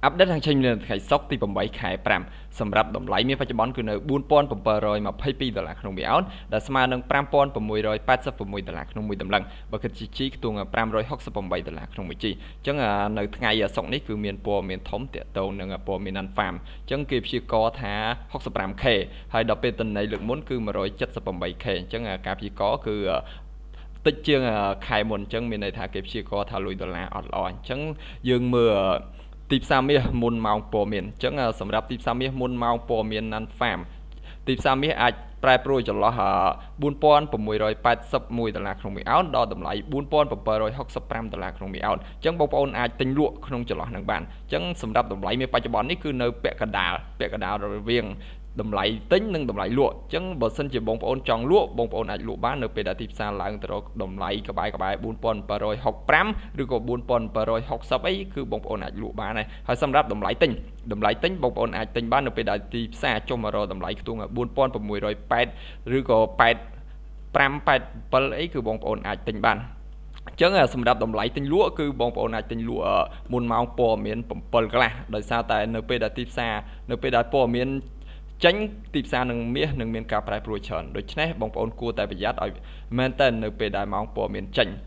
អាប់ដេតខាងចេញនៅថ្ងៃសុក្រទី8ខែ5សម្រាប់តម្លៃមានបច្ចុប្បន្នគឺនៅ$4,722ក្នុងមួយអោនដែលស្មើនឹង$5,686ក្នុងមួយតម្លឹងបើគិតជាជីខ្ទង់$568ក្នុងមួយជីអញ្ចឹងនៅថ្ងៃសុក្រនេះគឺមានព័ត៌មានធំតាក់ទងនឹងព័ត៌មាន Non-Farm អញ្ចឹងគេព្យាករណ៍ថា 65K ហើយដល់ពេលតំណែងលើកមុនគឺ 178K អញ្ចឹងការព្យាករណ៍គឺតិចជាងខែមុនអញ្ចឹងមានន័យថាគេព្យាករណ៍ថាលុយដុល្លារអត់ល្អអញ្ចឹងយើងមើលទីផ្សារមាសមុនម៉ោងព័ត៌មានអញ្ចឹងសម្រាប់ទីផ្សារមាសមុនម៉ោងព័ត៌មាន Non-Farm ទីផ្សារមាសអាចប្រែប្រួលចន្លោះ$4,681ក្នុងមួយអោនដល់តម្លៃ$4,765ក្នុងមួយអោនអញ្ចឹងបងប្អូនអាចទិញលក់ក្នុងចន្លោះហ្នឹងបានអញ្ចឹងសម្រាប់តម្លៃមានបច្ចុប្បន្ននេះគឺនៅពាក់កណ្ដាលរវាងតម្លៃទិញនិងតម្លៃលក់អញ្ចឹងបើសិនជាបងប្អូនចង់លក់បងប្អូនអាចលក់បាននៅពេលដែលទីផ្សារឡើងទៅរកតម្លៃក្បែរ$4,765ឬក៏$4,760អីគឺបងប្អូនអាចលក់បានហើយសម្រាប់តម្លៃទិញបងប្អូនអាចទិញបាននៅពេលដែលទីផ្សារចុះមករកតម្លៃខ្ទង់$4,680ឬក៏8587អីគឺបងប្អូនអាចទិញបានអញ្ចឹងសម្រាប់តម្លៃទិញលក់គឺបងប្អូនអាចទិញលក់មុនម៉ោងព័ត៌មាន7កន្លះដោយសារតែនៅពេលដែលទីផ្សារនៅពេលដែលព័ត៌មានចេញទីផ្សារនឹងមាសនឹងមានការប្រែប្រួលច្រើនដូច្នេះបងប្អូនគួរតែប្រយ័ត្នឲ្យមែនតើនៅពេលដែលម៉ោងព័ត៌មានចេញ